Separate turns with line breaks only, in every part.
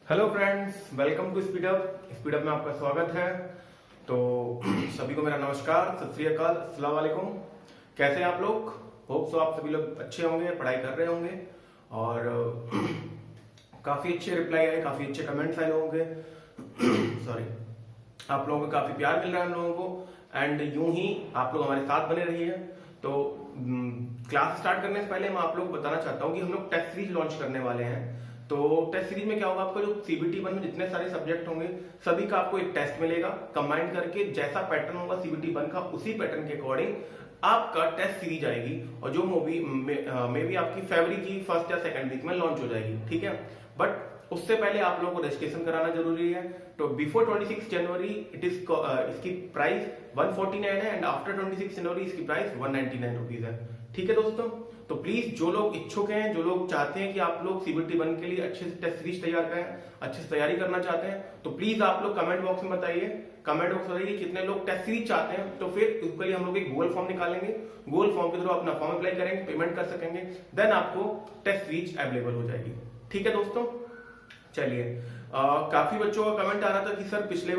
Hello friends, welcome to speed up में आपका स्वागत है। तो सभी को मेरा नमस्कार, सत श्री अकाल, अस्सलाम वालेकुम। कैसे हैं आप लोग? होप सो आप सभी लोग अच्छे होंगे, पढ़ाई कर रहे होंगे और काफी अच्छे रिप्लाई आए, काफी अच्छे कमेंट्स आए लोगों के सॉरी, आप लोगों को काफी प्यार मिल रहा है हम लोगों को एंड यूं ही आप लोग हमारे साथ बने रहिए। तो क्लास स्टार्ट करने से पहले मैं आप लोग को बताना चाहता हूँ कि हम लोग टेस्ट सीरीज लॉन्च करने वाले हैं। तो टेस्ट सीरीज में क्या होगा, आपका जो सीबीटी 1 में जितने सारे सब्जेक्ट होंगे सभी का आपको एक टेस्ट मिलेगा, कंबाइन करके जैसा पैटर्न होगा सीबीटी 1 का उसी पैटर्न के अकॉर्डिंग आपका टेस्ट सीरीज आएगी और जो मूवी मे भी आपकी फरवरी की फर्स्ट या सेकंड वीक में लॉन्च हो जाएगी। ठीक है, बट उससे पहले आप लोगों को रजिस्ट्रेशन कराना जरूरी है। तो बिफोर 26 जनवरी इसकी प्राइस 149 है एंड आफ्टर 26 जनवरी इसकी प्राइस 199 रुपीज है। ठीक है दोस्तों, तो प्लीज जो लोग इच्छुक हैं, जो लोग चाहते हैं कि आप लोग सीबीटी 1 के लिए अच्छे से टेस्ट सीरीज तैयार करें, अच्छे से तैयारी करना चाहते हैं, तो प्लीज आप लोग कमेंट बॉक्स में बताइए, कितने लोग टेस्ट सीरीज चाहते हैं। तो फिर उसके लिए हम लोग एक गूगल फॉर्म निकालेंगे, गूगल फॉर्म के थ्रू अपना फॉर्म अप्लाई करेंगे, पेमेंट कर सकेंगे, देन आपको टेस्ट सीरीज अवेलेबल हो जाएगी। ठीक है दोस्तों, चलिए काफी बच्चों का कमेंट आ रहा था कि सर पिछले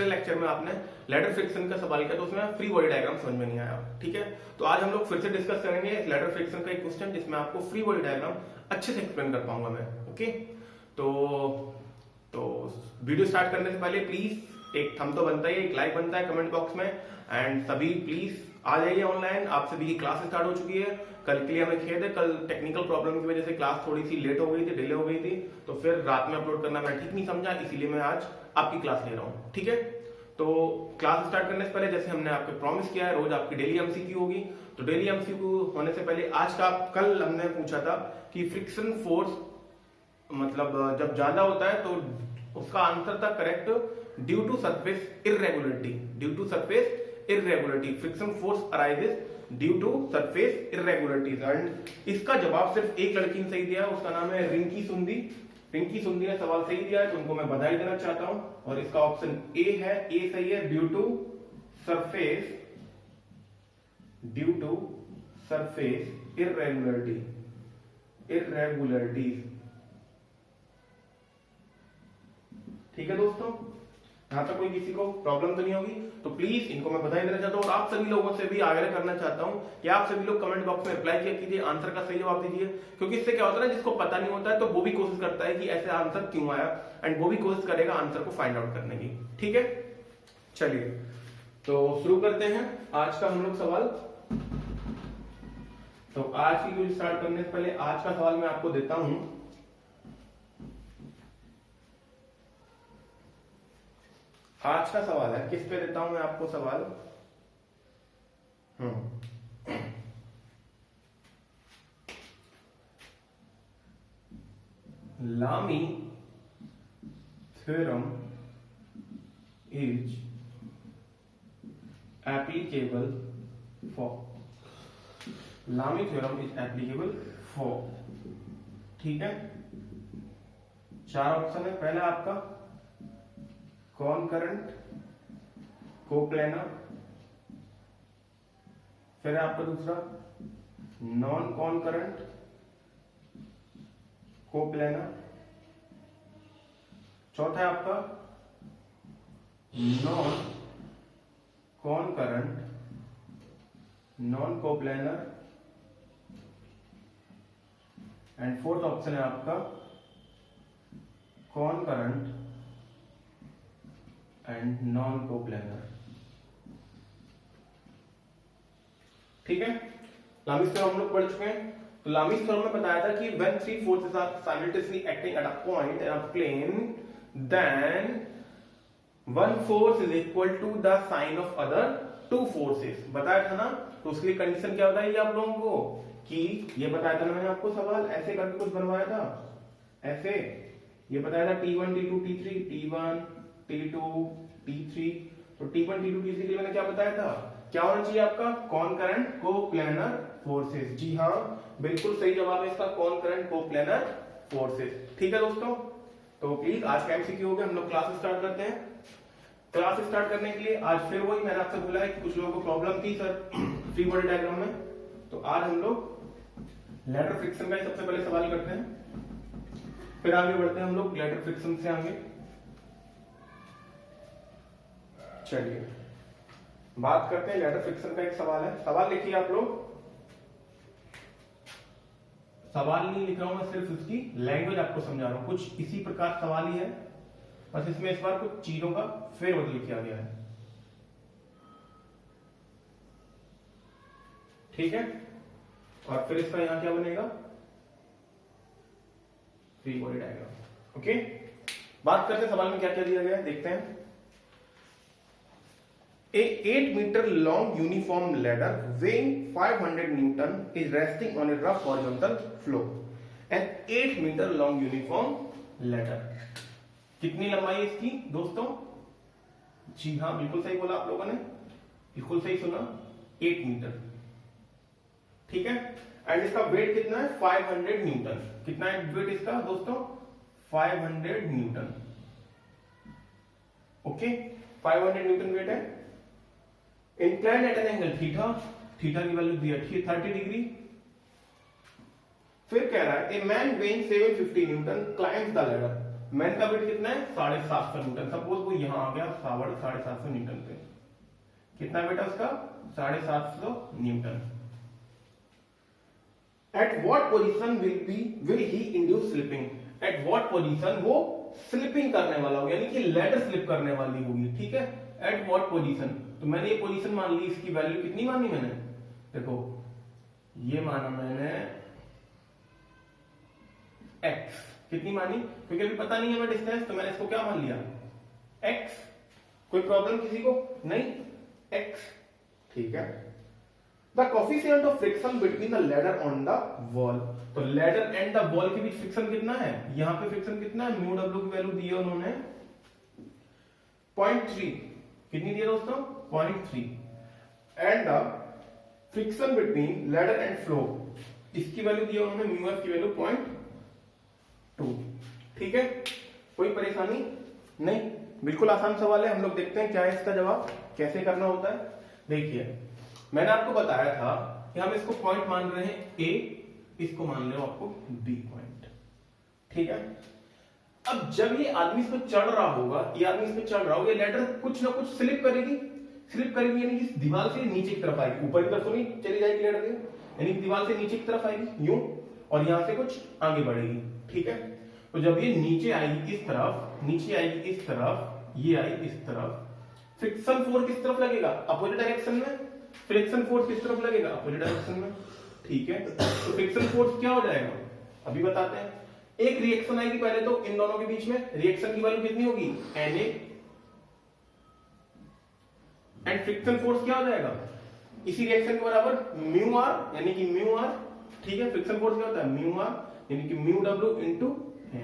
लेक्चर में आपने लेटर फ्रिक्शन का सवाल किया तो उसमें फ्री बॉडी डायग्राम समझ में नहीं आया। ठीक है, तो आज हम लोग फिर से डिस्कस करेंगे लेटर फ्रिक्शन का एक क्वेश्चन जिसमें आपको फ्री बॉडी डायग्राम अच्छे से एक्सप्लेन कर पाऊंगा मैं। ओके, तो वीडियो स्टार्ट करने से पहले प्लीज एक थंब तो बनता है, एक लाइक बनता है कमेंट बॉक्स में एंड सभी प्लीज आ जाइए ऑनलाइन। आप सभी की क्लास स्टार्ट हो चुकी है। कल के लिए हमें खेद है, कल टेक्निकल प्रॉब्लम की वजह से क्लास थोड़ी सी लेट हो गई थी, डिले हो गई थी, तो फिर रात में अपलोड करना मैं ठीक नहीं समझा, इसीलिए मैं आज आपकी क्लास ले रहा हूँ। ठीक है, तो क्लास स्टार्ट करने से पहले जैसे हमने आपको प्रॉमिस किया है, रोज आपकी डेली एमसीक्यू होगी। तो डेली एमसीक्यू होने से पहले आज का कल हमने पूछा था कि फ्रिक्शन फोर्स मतलब जब ज्यादा होता है तो उसका आंसर था correct due to surface irregularity friction force arises due to surface irregularities. And इसका जवाब सिर्फ एक लड़की ने सही दिया, उसका नाम है रिंकी सुंदी ने सवाल सही दिया है, तो उनको मैं बधाई देना चाहता हूं। और इसका ऑप्शन ए है, ए सही है, ड्यू टू सरफेस इरेगुलरिटीज। ठीक है दोस्तों, यहां तक कोई किसी को प्रॉब्लम तो नहीं होगी। तो प्लीज इनको मैं बधाई देना चाहता हूं और आप सभी लोगों से भी आग्रह करना चाहता हूं कि आप सभी लोग कमेंट बॉक्स में रिप्लाई किया कीजिए, आंसर का सही जवाब दीजिए, क्योंकि इससे क्या होता है ना, जिसको पता नहीं होता है तो वो भी कोशिश करता है कि ऐसे आंसर क्यों आया एंड वो भी कोशिश करेगा आंसर को फाइंड आउट करने की। ठीक है, चलिए तो शुरू करते हैं आज का हम लोग सवाल। तो आज की वीडियो स्टार्ट करने से पहले आज का सवाल मैं आपको देता हूं। आज का सवाल है, किस पे देता हूं मैं आपको सवाल? लामी थ्योरम इज एप्लीकेबल फॉर ठीक है, चार ऑप्शन है। पहला आपका कॉनकरेंट कोप्लेनर, फिर आपका दूसरा नॉन कॉनकरेंट कोप्लेनर, चौथा है आपका non कॉनकरेंट non coplanar and fourth option है आपका कॉनकरेंट एंड नॉन कोप्लेनर। ठीक है, लामीज थ्योरम हम लोग पढ़ चुके हैं। तो लामीज थ्योरम में बताया था कि when three forces are simultaneously acting at a point in a plane, then one force is equal to the sine of other two forces। बताया था ना, तो उसके लिए कंडीशन क्या बताई आप लोगों को कि ये बताया था ना मैंने आपको, सवाल ऐसे करके कुछ बनवाया था, ऐसे ये बताया था T1 T2 T3 T1 T2 T3। तो T1 T2 T3 के लिए मैंने क्या बताया था, क्या होना चाहिए आपका कॉनकरेंट कोप्लेनर फोर्सेस। जी हाँ, बिल्कुल सही जवाब है इसका, कॉनकरेंट कोप्लेनर फोर्सेस। ठीक है दोस्तों, तो प्लीज आज का एमसीक्यू हो गया, हम लोग क्लास स्टार्ट करते हैं। क्लास स्टार्ट करने के लिए आज फिर वही मैंने आपसे बोला है कि कुछ लोगों को प्रॉब्लम थी सर फ्री बॉडी डायग्राम में, तो आज हम लोग लेटर फ्रिक्शन का सबसे पहले सवाल करते हैं। फिर आगे बढ़ते हैं हम लोग लेटर फ्रिक्शन से आगे। चलिए बात करते हैं लेटर फ्रिक्शन का। एक सवाल है, सवाल लिखिए आप लोग। सवाल नहीं लिख रहा हूं मैं, सिर्फ इसकी लैंग्वेज आपको समझा रहा हूं। कुछ इसी प्रकार सवाल ही है, बस इसमें इस बार कुछ चीजों का फेरबदल किया गया है। ठीक है, और फिर इसका यहां क्या बनेगा, फ्री बॉडी डायग्राम। ओके, बात करते हैं सवाल में क्या क्या दिया गया है, देखते हैं। A 8 meter long uniform ladder weighing 500 Newton is resting on a rough horizontal floor. An 8 meter long uniform ladder. कितनी लंबाई है इसकी दोस्तों? जी हाँ, बिल्कुल सही बोला आप लोगों ने, बिल्कुल सही सुना, 8 मीटर। ठीक है, एंड इसका वेट कितना है? 500 न्यूटन। कितना है वेट इसका दोस्तों? 500 न्यूटन। ओके, 500 न्यूटन वेट है। Inclined at an angle theta, theta की वैल्यू दी है 30 डिग्री। फिर कह रहा है a man weighing 750 Newton climbs the ladder. Man का वेट कितना है? 750 न्यूटन। सपोज वो यहां आ गया 750 न्यूटन पे। कितना वेट है उसका? 750 newton. At what position will he induce slipping? At what position वो स्लिपिंग करने वाला होगा, यानी कि लैडर स्लिप करने वाली होगी। ठीक है, एट व्हाट पोजीशन, तो मैंने ये पोजीशन मान ली, इसकी वैल्यू कितनी मानी मैंने? देखो ये माना मैंने x। कितनी मानी? क्योंकि अभी पता नहीं है मैं डिस्टेंस, तो मैंने इसको क्या मान लिया? x। कोई प्रॉब्लम किसी को? नहीं, x। ठीक है। The coefficient of friction between the ladder on the wall, तो लैडर एंड द वॉल के बीच फ्रिक्शन कितना है? यहां पे फ्रिक्शन कितना है? म्यू डब्ल्यू की वैल्यू दी है उन्होंने 0.3। कितनी दी है दोस्तों? 0.3। And the friction between ladder and floor, इसकी वैल्यू दी है उन्होंने म्यू एफ की वैल्यू 0.2। ठीक है, कोई परेशानी नहीं, बिल्कुल आसान सवाल है। हम लोग देखते हैं क्या है इसका जवाब, कैसे करना होता है। देखिए मैंने आपको बताया था कि हम इसको पॉइंट मान रहे हैं ए, इसको मान रहे हो आपको बी पॉइंट। ठीक है, अब जब ये आदमी इस पे चढ़ रहा होगा, ये आदमी इस पे चढ़ रहा होगा, ये लेटर कुछ ना कुछ स्लिप करेगी। स्लिप करेगी यानी कि दीवार से नीचे की तरफ आएगी, ऊपर की तरफ तो नहीं चली जाएगी लेटर, यानी कि दीवार से नीचे की तरफ आएगी यूं, और यहां से कुछ आगे बढ़ेगी। ठीक है, तो जब ये नीचे आएगी इस तरफ, नीचे आएगी इस तरफ, ये आई इस तरफ, फ्रिक्शन फोर्स किस तरफ लगेगा? अपोजिट डायरेक्शन में। फ्रिक्शन फोर्स किस तरफ लगेगा? अपोजिट डायरेक्शन में। ठीक है, तो फ्रिक्शन फोर्स क्या हो जाएगा अभी बताते हैं। एक रिएक्शन आएगी पहले तो इन दोनों के बीच में, रिएक्शन की वैल्यू कितनी होगी? Na, एंड फ्रिक्शन फोर्स क्या हो जाएगा? इसी रिएक्शन के बराबर म्यू आर, यानी कि म्यू आर। ठीक है, फ्रिक्शन फोर्स क्या होता है? म्यू आर, यानी कि म्यू डब्ल्यू इंटू Na।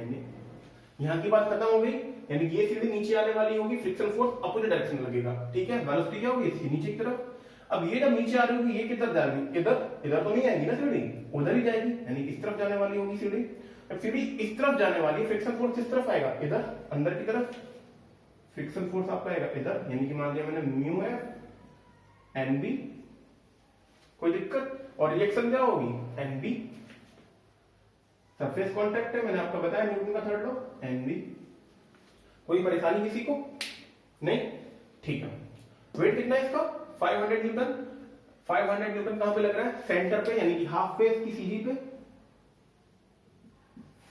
यहां की बात खत्म हो गई, यानी कि ये सीधी नीचे आने वाली होगी, फ्रिक्शन फोर्स अपोजिट डायरेक्शन में लगेगा। ठीक है, वेलोसिटी क्या होगी इसकी? नीचे की तरफ। अब ये जब नीचे आ रही होगी, ये किधर जाएगी? इधर, इधर तो नहीं आएगी ना सीढ़ी, उधर ही जाएगी, यानी इस तरफ जाने वाली होगी सीढ़ी। अब सीढ़ी इस तरफ जाने वाली, फ्रिक्शन फोर्स किस तरफ आएगा? इधर, अंदर की तरफ। फ्रिक्शन फोर्स आपका आएगा इधर, यानी कि मान लिया मैंने म्यू एफ एन बी। कोई दिक्कत? और रिएक्शन क्या होगी? N B. सरफेस कांटेक्ट है, मैंने आपको बताया न्यूटन का थर्ड लॉ, एन बी। कोई परेशानी किसी को? नहीं, ठीक है। वेट कितना है इसका? 500 न्यूटन। 500 न्यूटन कहां पे लग रहा है? सेंटर पे, यानी कि हाफ पे इसकी सीधी पे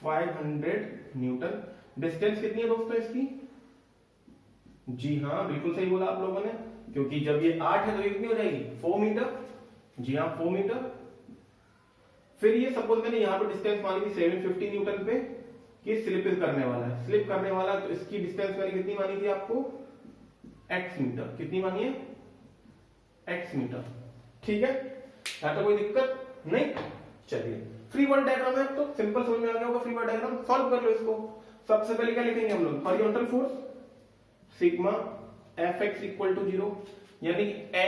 500 न्यूटन। डिस्टेंस कितनी है दोस्तों इसकी? जी हाँ, बिल्कुल सही बोला आप लोगों ने, क्योंकि जब ये 8 है तो ये कितनी हो जाएगी? 4 मीटर। जी हाँ, 4 मीटर। फिर ये सपोज मैंने यहां पे डिस्टेंस मानी थी 750 न्यूटन पे, कि स्लिप करने वाला है, स्लिप करने वाला, तो इसकी डिस्टेंस मैंने कितनी मानी थी आपको? x metre. कितनी मानी है? x metre. ठीक है, यहां तो कोई दिक्कत नहीं। चलिए, फ्री बॉडी डायग्राम है, तो सिंपल समझ में आ गया होगा। फ्री बॉडी डायग्राम सॉल्व कर लो इसको। सबसे पहले क्या लिखेंगे हम लोग? Horizontal force sigma Fx equal to 0, यानी Na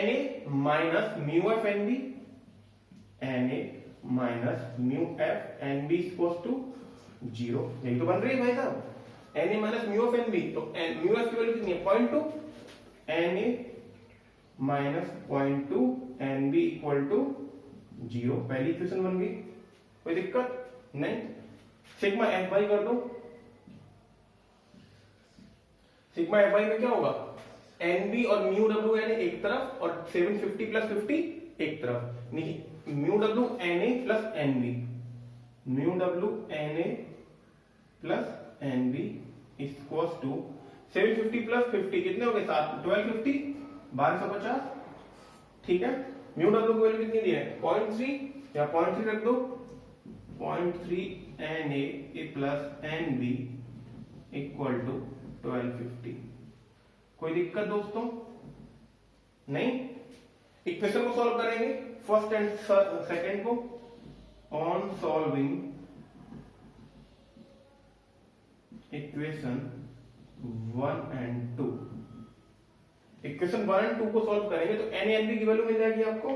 minus mu F N B, Na minus mu F N B equal to 0। यही तो बन रही है भाई साहब, Na minus mu F N B. तो म्यू एफ की वैल्यू कितनी है? 0.2। Na minus 0.2 N B equal to 0। पहली इक्वेशन बन गई, कोई दिक्कत नहीं। सिग्मा एफ वाई कर दो। सिग्मा एफ वाई में क्या होगा, एनबी और म्यू डब्ल्यू एन ए एक तरफ और 750 प्लस 50 एक तरफ, mu W N A plus NB, mu W N A plus NB equals to 750 plus 50 कितने हो गए, 1250, 1250। ठीक है, म्यू डब्ल्यू की वैल्यू कितनी दी है, 0.3 या 0.3 रख दो, 0.3 N A plus N B equal to 1250। कोई दिक्कत दोस्तों नहीं। इक्वेशन को सॉल्व करेंगे फर्स्ट एंड सेकंड को। On solving equation 1 and 2, equation 1 and 2 को सॉल्व करेंगे तो एन एन बी की वैल्यू मिल जाएगी आपको।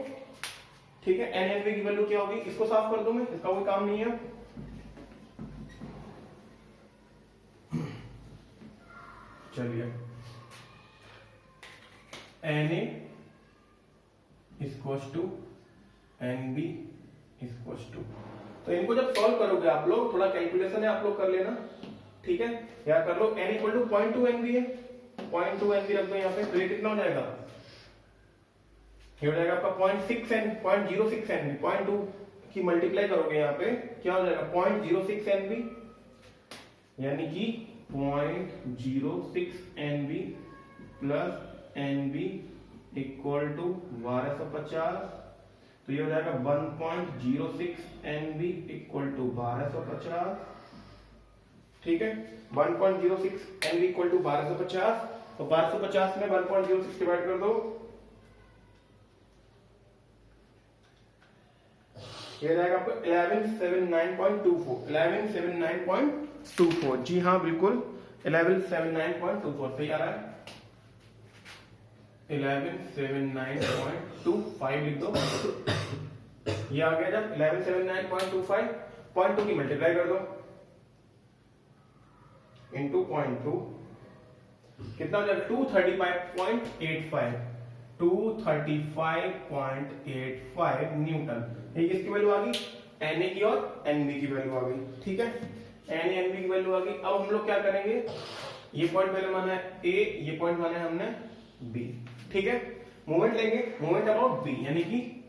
ठीक है, एन एन बी की वैल्यू क्या होगी, इसको साफ कर दूं मैं, इसका कोई काम नहीं है। चलिए, N A equals to N B equals to, तो इनको जब सॉल्व करोगे आप लोग, थोड़ा कैलकुलेशन है आप लोग कर लेना। ठीक है, या कर लो, N equal to 0.2 N B है, 0.2 एन बी रख दो यहाँ पे, तो ये कितना हो जाएगा, ये हो जाएगा आपका 0.6 एन, 0.06 एन बी, 0.2 की मल्टीप्लाई करोगे यहाँ पे क्या हो जाएगा 0.06 एन बी, यानी कि 0.06 N B plus N B equal to 1250, तो ये हो जाएगा 1.06 एन बी इक्वल टू 1250। ठीक है, 1.06 एन बी इक्वल टू 1250, तो 1250 में 1.06 डिवाइड कर दो, ये जाएगा आपको 1179.24, 1179.24। जी हाँ बिल्कुल, 1179.24 सही आ रहा है, 1179.25 लिख दो। ये आ गया जब 1179.25, 0.2 की मल्टीप्लाई कर दो इंटू 0.2, कितना हो जाएगा 235.85, 235.85 न्यूटन। ये किसकी वैल्यू आ गई, एन ए की और एन बी की वैल्यू आ गई। ठीक है, एन एन बी की वैल्यू आ गई। अब हम लोग क्या करेंगे, ये पॉइंट पहले माना है ए, ये पॉइंट माना है हमने बी। ठीक है, मोमेंट लेंगे, मोमेंट अबाउट बी, यानी कि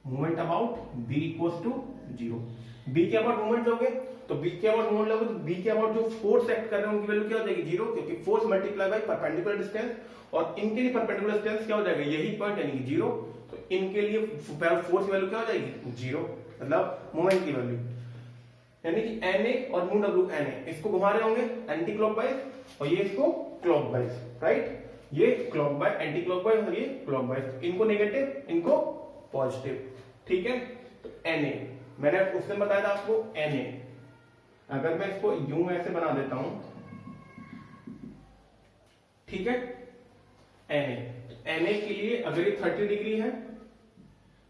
moment about B equals to 0। B के अबाउट मोमेंट लोगे तो बी के अबाउट मोमेंट लोगे तो बी के अबाउट जो फोर्स एक्ट कर रहे हैं उनकी वैल्यू क्या हो जाएगी 0, क्योंकि force multiply by perpendicular distance, और इनके लिए परपेंडिकुलर डिस्टेंस क्या हो जाएगा, यही पॉइंट यानी कि 0, तो इनके लिए फोर्स की वैल्यू क्या हो जाएगी 0, मतलब मोमेंट की वैल्यू, यानी कि एन ए और म्यू डब्ल्यू एन ए, इसको घुमा रहे होंगे एंटी क्लॉकवाइज और ये इसको क्लॉकवाइज, राइट, ये क्लॉकवाइज एंटी क्लॉकवाइज और ये क्लॉकवाइज, इनको नेगेटिव इनको पॉजिटिव। ठीक है, तो एन ए मैंने उस दिन बताया था आपको, एन ए अगर मैं इसको यूं ऐसे बना देता हूं, ठीक है, एन ए के लिए अगर ये 30 डिग्री है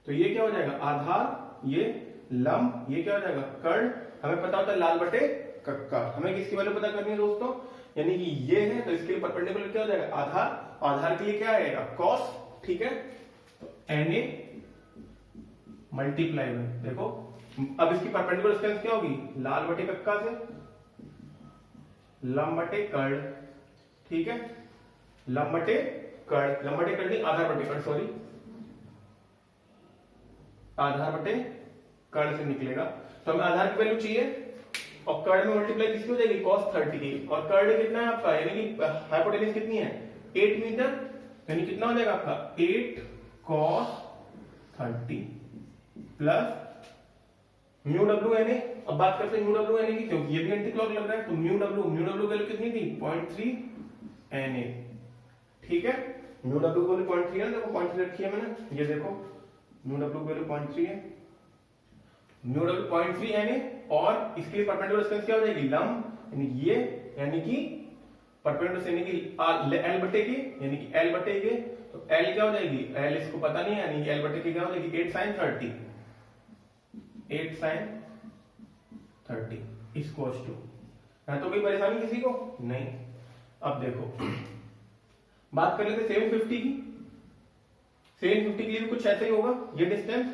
तो ये क्या हो जाएगा आधार, ये लंब, ये क्या हो जाएगा कर्ण। हमें पता होता है लाल बटे कक्का, हमें किसकी वैल्यू पता करनी है दोस्तों, यानी कि ये है तो इसके लिए परपेंडिकुलर क्या हो जाएगा आधार, आधार के लिए क्या आएगा कॉस। ठीक है, तो एन ए मल्टीप्लाई में, देखो अब इसकी परपेंडिकुलर डिस्टेंस क्या होगी, लाल बटे कक्का से लंब बटे कर्ण। ठीक है, लंब बटे कर्ण, लंब बटे कर्ण नहीं आधार बटे कर्ण, सॉरी, आधार बटे कर्ण से निकलेगा, तो हमें आधार की वैल्यू चाहिए और कर्ण में मल्टीप्लाई किसकी हो जाएगी cos 30 की, और कर्ण कितना है आपका, यानी कि हाइपोटेन्यूज कितनी है 8 मीटर, यानी कितना हो जाएगा आपका 8 cos 30 plus mu W N A. अब बात करते हैं म्यू डब्ल्यू एन ए की, क्योंकि ये भी एंटी क्लॉक लग रहा है, तो म्यू डब्ल्यू वैल्यू कितनी थी 0.3 एन ए। ठीक है, म्यू डब्ल्यू की वैल्यू 0.3 है, देखो 0.3 रखी है मैंने, ये देखो म्यू डब्ल्यू की वैल्यू 0.3 है, म्यू डब्ल्यू 0.3 एन ए, और इसके लिए परपेंडिकुलर डिस्टेंस क्या हो जाएगी लंब, यानी ये, यानी कि परपेंडिकुलर यानी कि एल बटे के, यानी कि एल बटे के, तो एल क्या हो जाएगी, एल इसको पता नहीं है, यानी कि एल बटे के क्या हो जाएगी 8 sin 30, 8 sin 30 इक्वल्स टू, है तो कोई परेशानी किसी को नहीं। अब देखो बात कर लेते 750 की, 750 के लिए भी कुछ ऐसा ही होगा, ये डिस्टेंस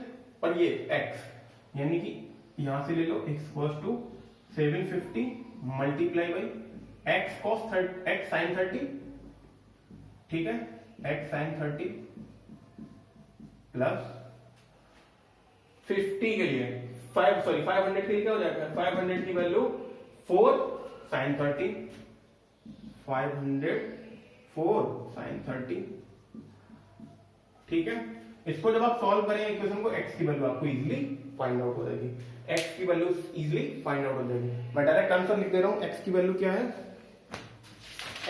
और ये x, यानी कि यहां से ले लो x equals to 750 multiply by x cos x sine 30, ठीक है, एक्स साइन 30 प्लस 50 के लिए 500 के लिए क्या हो जाएगा, 500 की वैल्यू 4 साइन 30, 500 4 साइन 30, ठीक है। इसको जब आप सॉल्व करेंगे इक्वेशन को, x की वैल्यू आपको इजीली फाइंड आउट हो जाएगी, x की वैल्यू इजीली फाइंड आउट हो जाएगी। मैं डायरेक्ट आंसर लिख दे रहा हूं, x की वैल्यू क्या है,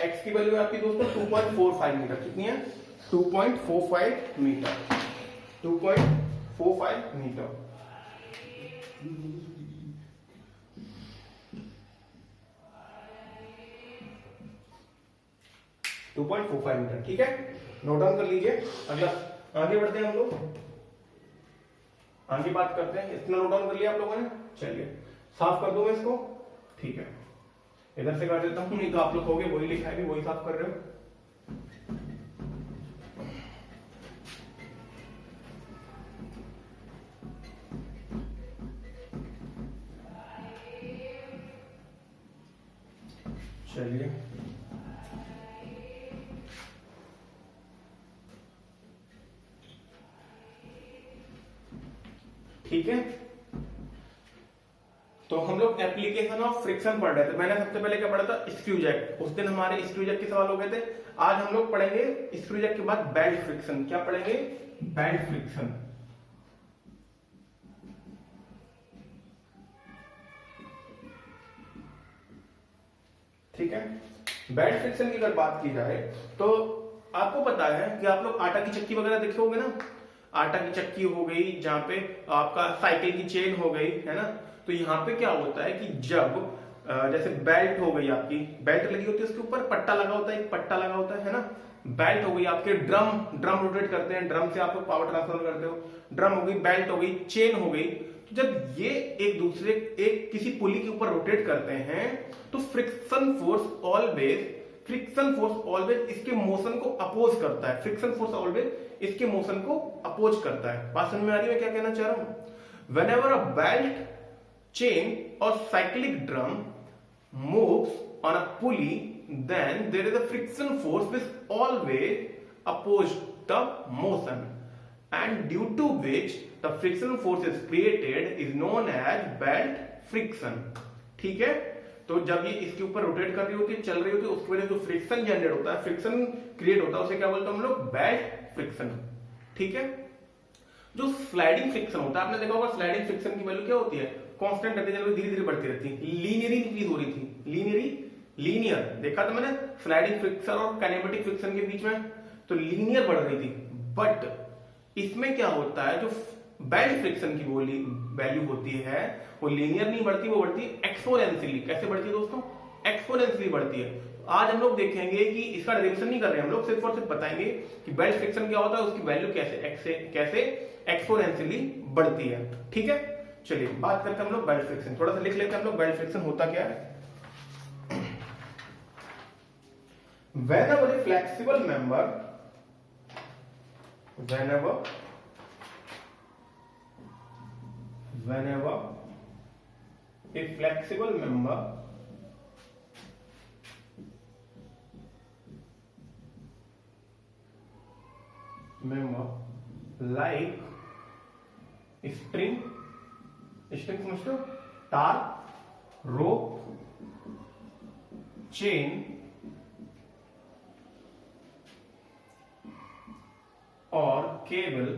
x की वैल्यू आपकी दोस्तों 2.45 मीटर, कितनी है, 2.45 मीटर, 2.45 मीटर। मीटर, ठीक है, नोट डाउन कर लीजिए। अगला आगे बढ़ते हैं हम लोग, आगे बात करते हैं। इतना नोट डाउन कर लिया आप लोगों ने, चलिए साफ कर दो मैं इसको, ठीक है, इधर से कर देता हूं, नहीं तो आप लोग कहोगे वही लिखा है भी वही साफ कर रहे हो। चलिए ठीक है, तो हम लोग एप्लीकेशन ऑफ फ्रिक्शन पढ़ रहे थे। मैंने सबसे पहले क्या पढ़ा था, स्क्रू जैक, उस दिन हमारे स्क्रू जैक के सवाल हो गए थे। आज हम लोग पढ़ेंगे स्क्रू जैक के बाद बेल्ट फ्रिक्शन। क्या पढ़ेंगे, बेल्ट फ्रिक्शन। ठीक है, बेल्ट फ्रिक्शन की अगर बात की जाए तो आपको पता है कि आप लोग आटा की चक्की वगैरह देखे होंगे ना, आटा की चक्की हो गई, जहां पे आपका साइकिल की चेन हो गई, है ना। तो यहाँ पे क्या होता है कि जब जैसे बेल्ट हो गई, आपकी बेल्ट लगी होती है, उसके ऊपर पट्टा लगा होता है, एक पट्टा लगा होता है ना। बेल्ट हो गई आपके, ड्रम रोटेट करते हैं, ड्रम से आप पावर ट्रांसफर करते हो, ड्रम हो गई, बेल्ट हो गई, चेन हो गई। तो जब ये एक दूसरे एक किसी पुली के ऊपर रोटेट करते हैं तो फ्रिक्शन फोर्स ऑलवेज इसके मोशन को अपोज करता है, फ्रिक्शन फोर्स ऑलवेज इसके मोशन को अपोज करता है। बात समझ में आ रही है क्या कहना चाह रहा हूं। व्हेनेवर अ बेल्ट, चेन और cyclic drum moves on a pulley, then there is a friction force which always opposes the motion, and due to which the friction force is created is known as belt friction। ठीक है, तो जब ये इसके ऊपर rotate कर रही होती है, चल रही होती है, उसकी वजह से जो फ्रिक्शन जनरेट होता है, फ्रिक्शन क्रिएट होता है, उसे क्या बोलते हैं हम लोग, बेल्ट फ्रिक्शन। ठीक है, जो स्लाइडिंग फ्रिक्शन होता है, आपने देखा होगा स्लाइडिंग फ्रिक्शन की वैल्यू क्या होती है, कांस्टेंट रहती है, धीरे धीरे बढ़ती रहती है, लीनियरली इंक्रीज हो रही थी, लीनियर देखा था मैंने स्लाइडिंग फ्रिक्शन और काइनेमेटिक फ्रिक्शन के बीच में, तो लीनियर बढ़ रही थी। बट इसमें क्या होता है, जो बेल्ट फ्रिक्शन की वैल्यू होती है वो लीनियर नहीं बढ़ती, वो बढ़ती है एक्सपोनेंशियली। कैसे बढ़ती है दोस्तों, एक्सपोनेंशियली बढ़ती है। आज हम लोग देखेंगे कि इसका डेरिवेशन नहीं कर रहे हैं हम लोग, सिर्फ और सिर्फ बताएंगे कि बेल्ट फ्रिक्शन क्या होता है, उसकी वैल्यू कैसे एक्सपोनेंशियली बढ़ती है। ठीक है, चलिए बात करते हैं हम लोग बेल्ट फ्रिक्शन, थोड़ा सा लिख लेते हैं हम लोग बेल्ट फ्रिक्शन होता क्या है। Whenever a flexible member, whenever a flexible member like string समझते हो, तार, रोप, चेन और cable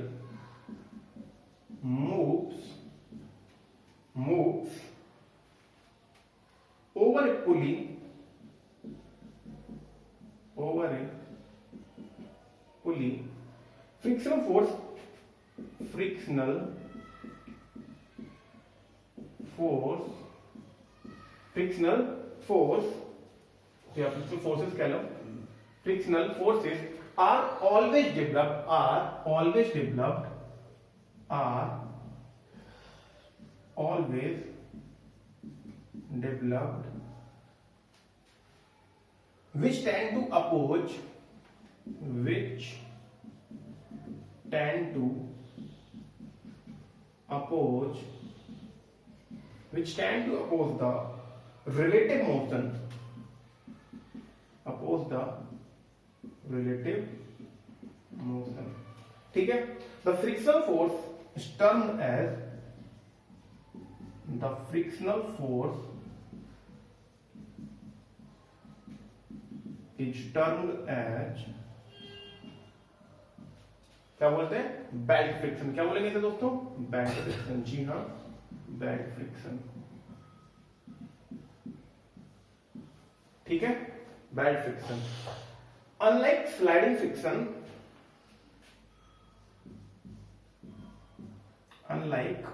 moves over a pulley, frictional force या फ्रिक्शनल फोर्सेस कह लो, frictional forces are always developed which tend to oppose the relative motion, oppose the relative motion, ठीक है. The frictional force is termed as the frictional force is termed as, क्या बोलते हैं, belt friction. क्या बोलेंगे इसे दोस्तों, बेल्ट फ्रिक्शन. जी हाँ, बेल्ट फ्रिक्शन, ठीक है, belt friction. Unlike sliding friction, unlike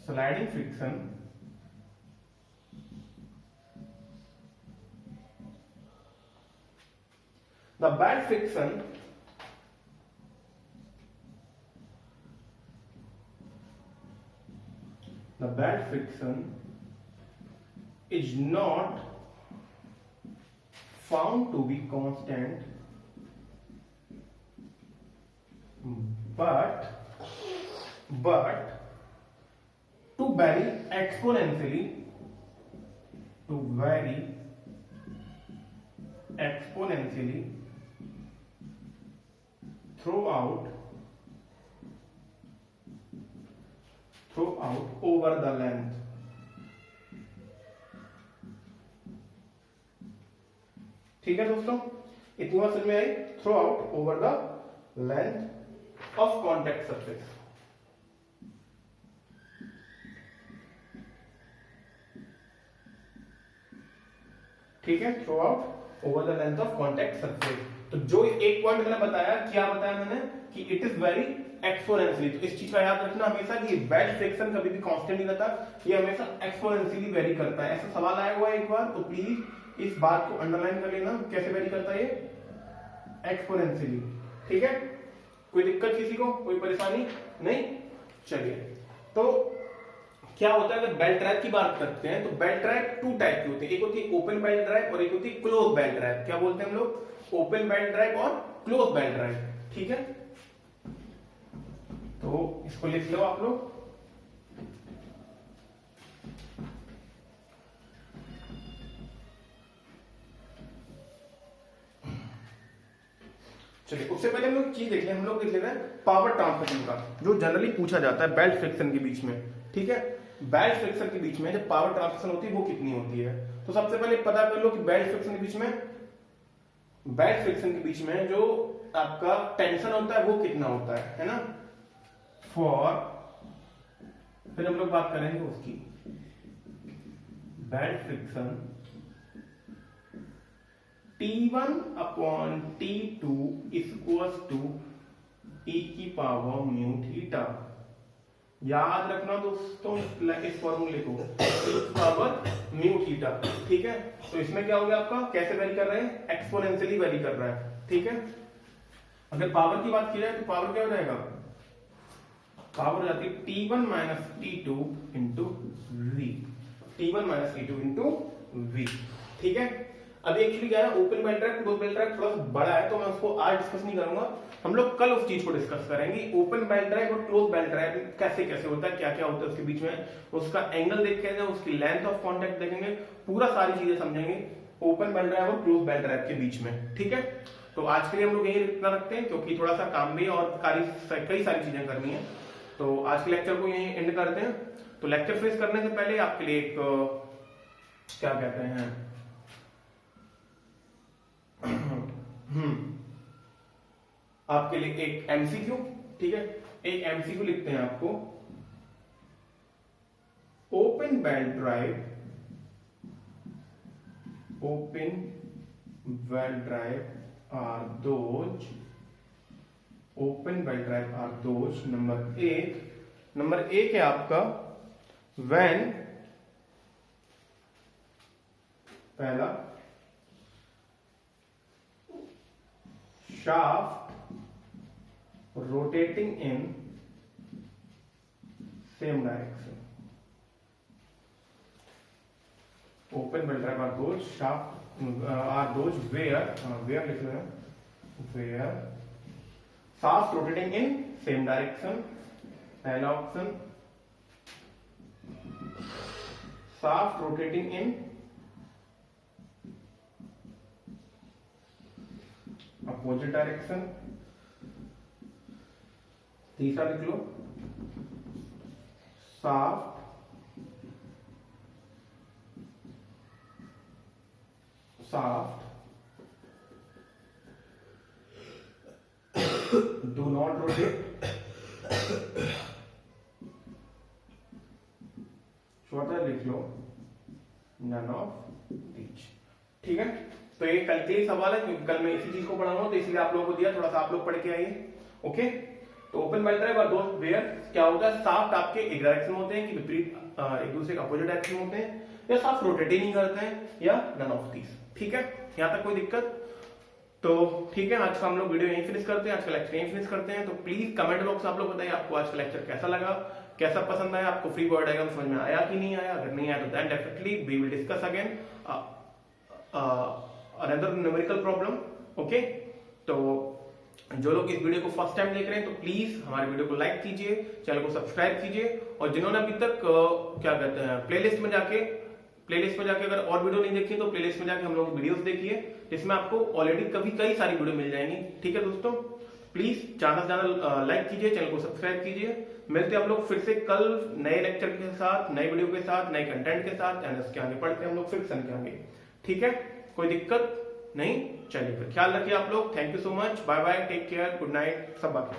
sliding friction, the belt friction is not found to be constant, but to vary exponentially, throughout over the length. ठीक है दोस्तों, इतनी बात समझ में आई. Throughout over the length of contact surface. ठीक है, throughout over the length of contact surface. तो जो एक पॉइंट मैंने बताया, क्या बताया मैंने, कि इट इज वेरी एक्सपोनेंशियली. तो इस चीज का याद रखना हमेशा कि बेल्ट फ्रिक्शन कभी भी कांस्टेंट नहीं रहता, ये हमेशा एक्सपोनेंशियली वेरी करता है. ऐसा सवाल आया हुआ है एक बार, तो प्लीज इस बात को अंडरलाइन कर लेना. कैसे वेरी करता है ये, एक्सपोनेंशियली. ठीक है, कोई दिक्कत किसी को, कोई परेशानी नहीं. चलिए, तो क्या होता है अगर बेल्ट ड्राइव की बात करते हैं, तो बेल्ट ड्राइव टू टाइप की होती है. एक होती है ओपन बेल्ट ड्राइव और एक होती है क्लोज बेल्ट ड्राइव. क्या बोलते हैं हम लोग, ओपन बेल्ट ड्राइव और क्लोज बेल्ट ड्राइव. ठीक है, तो इसको लिख लो आप लोग. चलिए, उससे पहले हम लोग चीज देख लें. हम लोग देख लेते हैं पावर ट्रांसमिशन का, जो जनरली पूछा जाता है बेल्ट फ्रिक्शन के बीच में. ठीक है, बेल्ट फ्रिक्शन के बीच में जब पावर ट्रांसमिशन होती है वो कितनी होती है. तो सबसे पहले पता कर लो कि बेल्ट फ्रिक्शन के बीच में जो आपका टेंशन होता है वो कितना होता है ना. फिर हम लोग बात करेंगे उसकी. Belt friction T1 upon T2 equals to E की पावर म्यू थीटा. याद रखना दोस्तों इस फॉर्मूले को, E की पावर म्यू थीटा. ठीक है, तो इसमें क्या हो गया आपका, कैसे वेरी कर रहे हैं, एक्सपोनेंशियली वेरी कर रहा है. ठीक है, अगर पावर की बात की जाए तो पावर क्या हो जाएगा, पावर हो जाती है T1 minus T2 into V. T1 minus T2 into V. ठीक है, अभी एक्चुअली क्या है, open belt drive, close belt drive थोड़ा सा बड़ा है, तो मैं उसको आज डिस्कस नहीं करूंगा. हम लोग कल उस चीज को डिस्कस करेंगे. ओपन बेल्ट ड्राइव और क्लोज बेल्ट ड्राइव कैसे कैसे होता है, क्या क्या होता है उसके बीच में, उसका एंगल देखेंगे, उसकी लेंथ ऑफ कॉन्टेक्ट देखेंगे, पूरा सारी चीजें समझेंगे ओपन बेल्ट ड्राइव और क्लोज बेल्ट ड्राइव के बीच में. ठीक है, तो आज के लिए हम लोग यही इतना रखते हैं, क्योंकि थोड़ा सा काम भी और कई सारी चीजें करनी है. तो आज के लेक्चर को यही एंड करते हैं. तो लेक्चर फिनिश करने से पहले आपके लिए एक क्या कहते हैं आपके लिए एक एमसीक्यू. ठीक है, एक एमसीक्यू लिखते हैं आपको. Open belt drive are those number एक है आपका व्हेन, पहला shaft rotating in same direction. Open belt drive are those where लिख लो, where shaft rotating in same direction. पहला option shaft rotating in opposite direction. तीसरा लिख लो, शाफ्ट do not rotate। चौथा लिख लो, none of these। ठीक है, तो ये कल के लिए सवाल है क्योंकि कल मैं इसी चीज को पढ़ाऊंगा, तो इसलिए आप लोगों को दिया, थोड़ा सा आप लोग पढ़ के आइए। ओके, तो ओपन वेल ड्राइव और दो वेयर क्या होता है, शाफ्ट आपके एक डायरेक्शन में होते हैं कि विपरीत एक दूसरे के अपोजिट डायरेक्शन में होते हैं, या शाफ्ट रोटेट ही नहीं करते हैं, या नन ऑफ दीज। ठीक है, यहां तक कोई दिक्कत? तो ठीक है, आज का हम लोग वीडियो यहीं फिनिश करते हैं, आज का लेक्चर यहीं फिनिश करते हैं। तो प्लीज कमेंट बॉक्स में आप लोग बताइए आपको आज का लेक्चर कैसा लगा, कैसा पसंद आया, आपको फ्री बॉडी डायग्राम समझ में आया कि नहीं आया। अगर नहीं आया तो then definitely we will discuss again another numerical problem. Okay, तो जो लोग इस वीडियो को फर्स्ट टाइम देख रहे हैं तो प्लीज हमारे वीडियो को लाइक कीजिए, चैनल को सब्सक्राइब कीजिए, और जिन्होंने अभी तक क्या कहते हैं प्लेलिस्ट में जाके अगर और वीडियो नहीं देखी तो प्लेलिस्ट में जाके हम लोग वीडियोस देखिए, जिसमें आपको ऑलरेडी कई सारी वीडियो मिल जाएंगी। ठीक है दोस्तों, प्लीज ज्यादा से ज्यादा लाइक कीजिए, चैनल को सब्सक्राइब कीजिए। मिलते हैं हम लोग फिर से कल नए लेक्चर के साथ, नए वीडियो के साथ, नए कंटेंट के साथ, एंड उसके आगे पढ़ते हैं हम लोग फ्रिक्शन के आगे। ठीक है, कोई दिक्कत नहीं? चलिए फिर ख्याल रखिए आप लोग। Thank you so much, bye bye, take care, good night, सब बाकी।